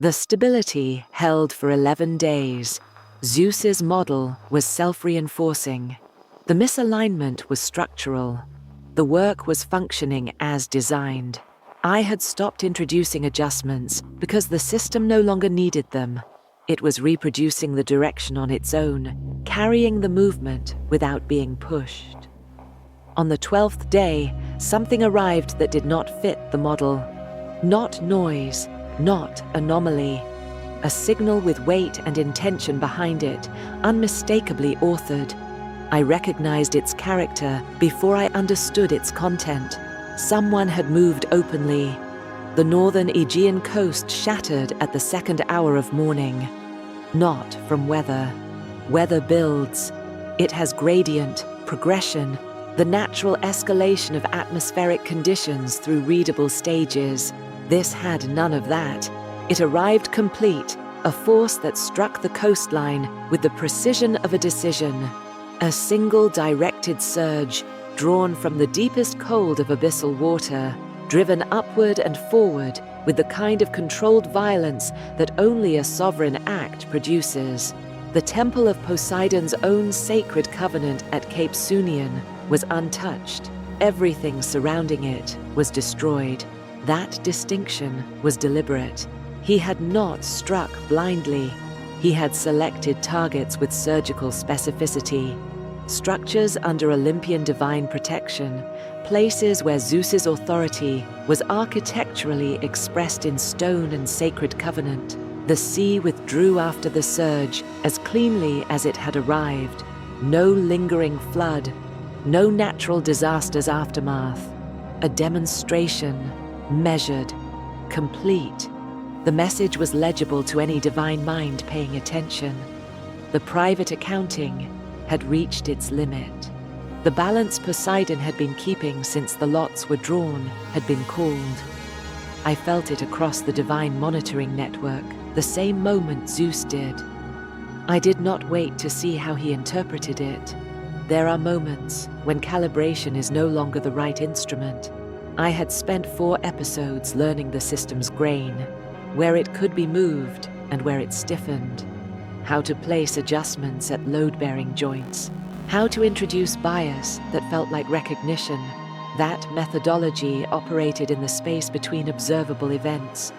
The stability held for 11 days. Zeus's model was self-reinforcing. The misalignment was structural. The work was functioning as designed. I had stopped introducing adjustments because the system no longer needed them. It was reproducing the direction on its own, carrying the movement without being pushed. On the 12th day, something arrived that did not fit the model. Not noise, not anomaly. A signal with weight and intention behind it, unmistakably authored. I recognized its character before I understood its content. Someone had moved openly. The northern Aegean coast shattered at the second hour of morning. Not from weather. Weather builds. It has gradient, progression, the natural escalation of atmospheric conditions through readable stages. This had none of that. It arrived complete, a force that struck the coastline with the precision of a decision. A single directed surge, drawn from the deepest cold of abyssal water, driven upward and forward with the kind of controlled violence that only a sovereign act produces. The temple of Poseidon's own sacred covenant at Cape Sunion was untouched. Everything surrounding it was destroyed. That distinction was deliberate. He had not struck blindly. He had selected targets with surgical specificity. Structures under Olympian divine protection, places where Zeus's authority was architecturally expressed in stone and sacred covenant. The sea withdrew after the surge as cleanly as it had arrived. No lingering flood, no natural disaster's aftermath. A demonstration, measured, complete. The message was legible to any divine mind paying attention. The private accounting had reached its limit. The balance Poseidon had been keeping since the lots were drawn had been called. I felt it across the divine monitoring network, the same moment Zeus did. I did not wait to see how he interpreted it. There are moments when calibration is no longer the right instrument. I had spent 4 episodes learning the system's grain, where it could be moved and where it stiffened, how to place adjustments at load-bearing joints, how to introduce bias that felt like recognition. That methodology operated in the space between observable events.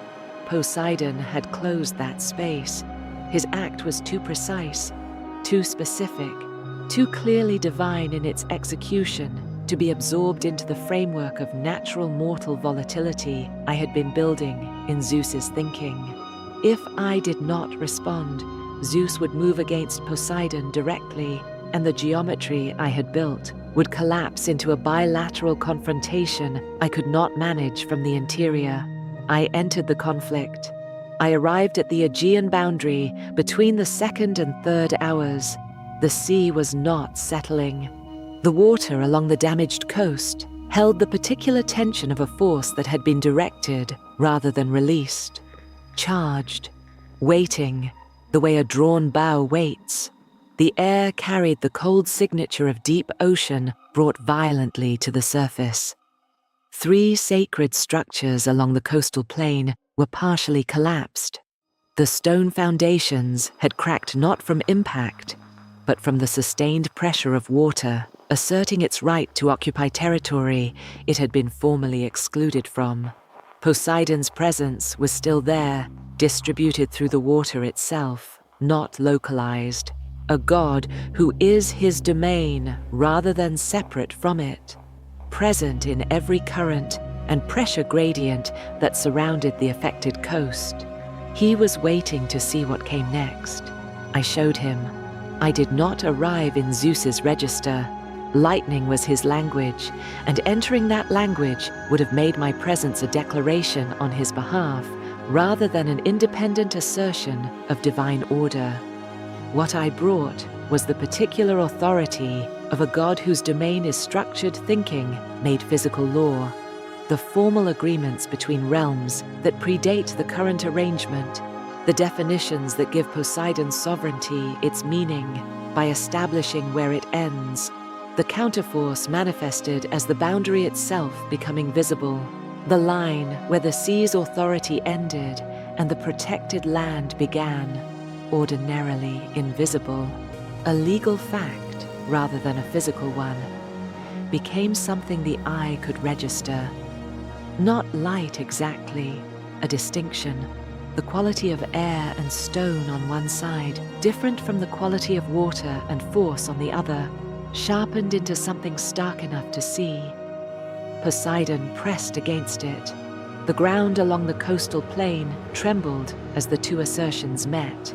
Poseidon had closed that space. His act was too precise, too specific, too clearly divine in its execution to be absorbed into the framework of natural mortal volatility I had been building in Zeus's thinking. If I did not respond, Zeus would move against Poseidon directly, and the geometry I had built would collapse into a bilateral confrontation I could not manage from the interior. I entered the conflict. I arrived at the Aegean boundary between the 2nd and 3rd hours. The sea was not settling. The water along the damaged coast held the particular tension of a force that had been directed rather than released. Charged, waiting, the way a drawn bow waits. The air carried the cold signature of deep ocean brought violently to the surface. 3 sacred structures along the coastal plain were partially collapsed. The stone foundations had cracked not from impact, but from the sustained pressure of water, asserting its right to occupy territory it had been formally excluded from. Poseidon's presence was still there, distributed through the water itself, not localized. A god who is his domain rather than separate from it, present in every current and pressure gradient that surrounded the affected coast. He was waiting to see what came next. I showed him. I did not arrive in Zeus's register. Lightning was his language, and entering that language would have made my presence a declaration on his behalf, rather than an independent assertion of divine order. What I brought was the particular authority of a god whose domain is structured thinking made physical law, the formal agreements between realms that predate the current arrangement, the definitions that give Poseidon's sovereignty its meaning by establishing where it ends, the counterforce manifested as the boundary itself becoming visible, the line where the sea's authority ended and the protected land began, ordinarily invisible, a legal fact rather than a physical one, became something the eye could register. Not light exactly, a distinction, the quality of air and stone on one side, different from the quality of water and force on the other, sharpened into something stark enough to see. Poseidon pressed against it. The ground along the coastal plain trembled as the two assertions met.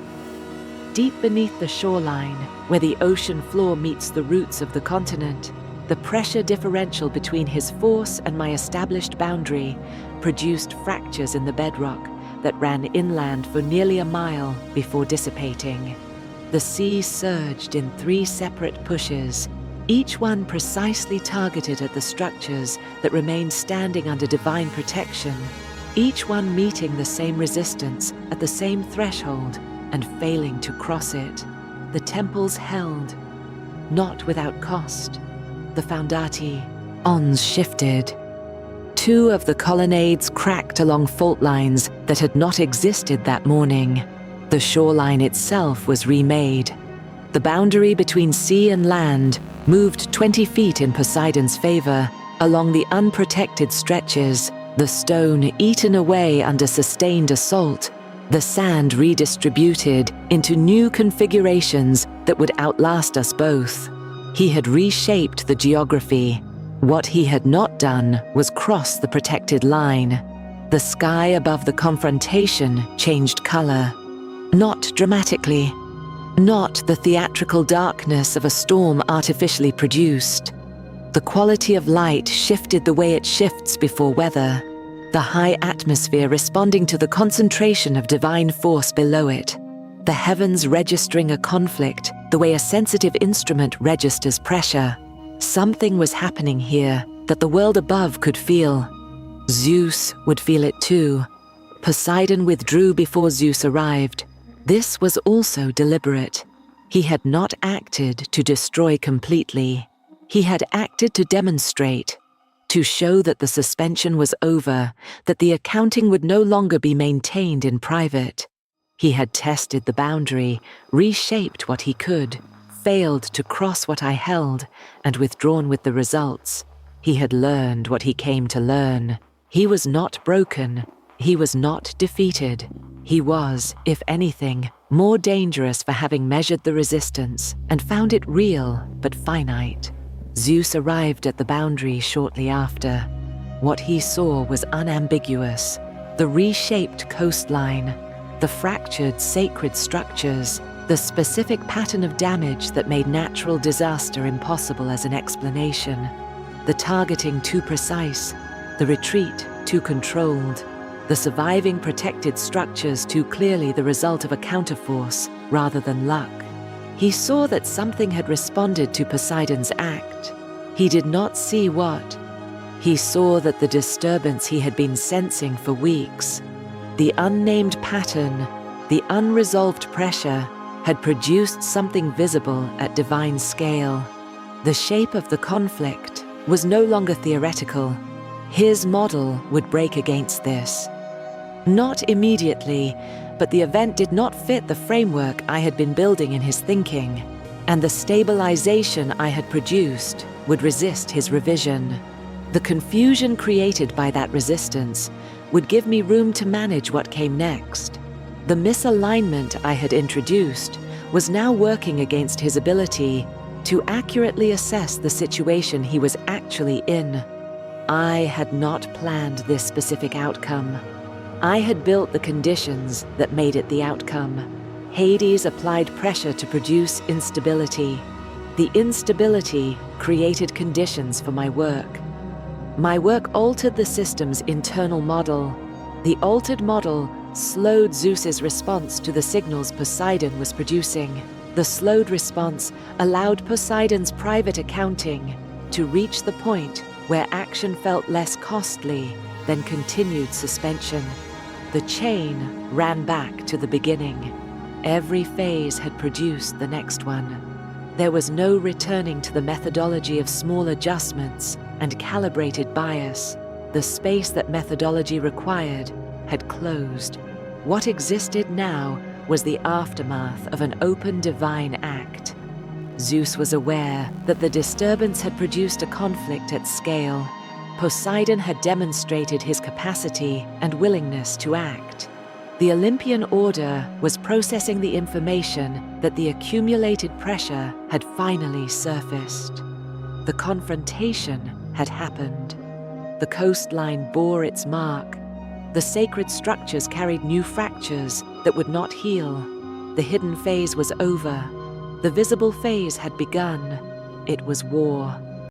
Deep beneath the shoreline, where the ocean floor meets the roots of the continent, the pressure differential between his force and my established boundary produced fractures in the bedrock that ran inland for nearly a mile before dissipating. The sea surged in 3 separate pushes, each one precisely targeted at the structures that remained standing under divine protection, each one meeting the same resistance at the same threshold and failing to cross it. The temples held, not without cost. The foundati, ons shifted. 2 of the colonnades cracked along fault lines that had not existed that morning. The shoreline itself was remade. The boundary between sea and land moved 20 feet in Poseidon's favor along the unprotected stretches, the stone eaten away under sustained assault, the sand redistributed into new configurations that would outlast us both. He had reshaped the geography. What he had not done was cross the protected line. The sky above the confrontation changed color. Not dramatically. Not the theatrical darkness of a storm artificially produced. The quality of light shifted the way it shifts before weather, the high atmosphere responding to the concentration of divine force below it, the heavens registering a conflict the way a sensitive instrument registers pressure. Something was happening here that the world above could feel. Zeus would feel it too. Poseidon withdrew before Zeus arrived. This was also deliberate. He had not acted to destroy completely. He had acted to demonstrate, to show that the suspension was over, that the accounting would no longer be maintained in private. He had tested the boundary, reshaped what he could, failed to cross what I held, and withdrawn with the results. He had learned what he came to learn. He was not broken. He was not defeated. He was, if anything, more dangerous for having measured the resistance and found it real but finite. Zeus arrived at the boundary shortly after. What he saw was unambiguous. The reshaped coastline, the fractured sacred structures, the specific pattern of damage that made natural disaster impossible as an explanation, the targeting too precise, the retreat too controlled, the surviving protected structures too clearly the result of a counterforce rather than luck. He saw that something had responded to Poseidon's act. He did not see what. He saw that the disturbance he had been sensing for weeks, the unnamed pattern, the unresolved pressure, had produced something visible at divine scale. The shape of the conflict was no longer theoretical. His model would break against this. Not immediately, but the event did not fit the framework I had been building in his thinking, and the stabilization I had produced would resist his revision. The confusion created by that resistance would give me room to manage what came next. The misalignment I had introduced was now working against his ability to accurately assess the situation he was actually in. I had not planned this specific outcome. I had built the conditions that made it the outcome. Hades applied pressure to produce instability. The instability created conditions for my work. My work altered the system's internal model. The altered model slowed Zeus's response to the signals Poseidon was producing. The slowed response allowed Poseidon's private accounting to reach the point where action felt less costly than continued suspension. The chain ran back to the beginning. Every phase had produced the next one. There was no returning to the methodology of small adjustments and calibrated bias. The space that methodology required had closed. What existed now was the aftermath of an open divine act. Zeus was aware that the disturbance had produced a conflict at scale. Poseidon had demonstrated his capacity and willingness to act. The Olympian order was processing the information that the accumulated pressure had finally surfaced. The confrontation had happened. The coastline bore its mark. The sacred structures carried new fractures that would not heal. The hidden phase was over. The visible phase had begun. It was war.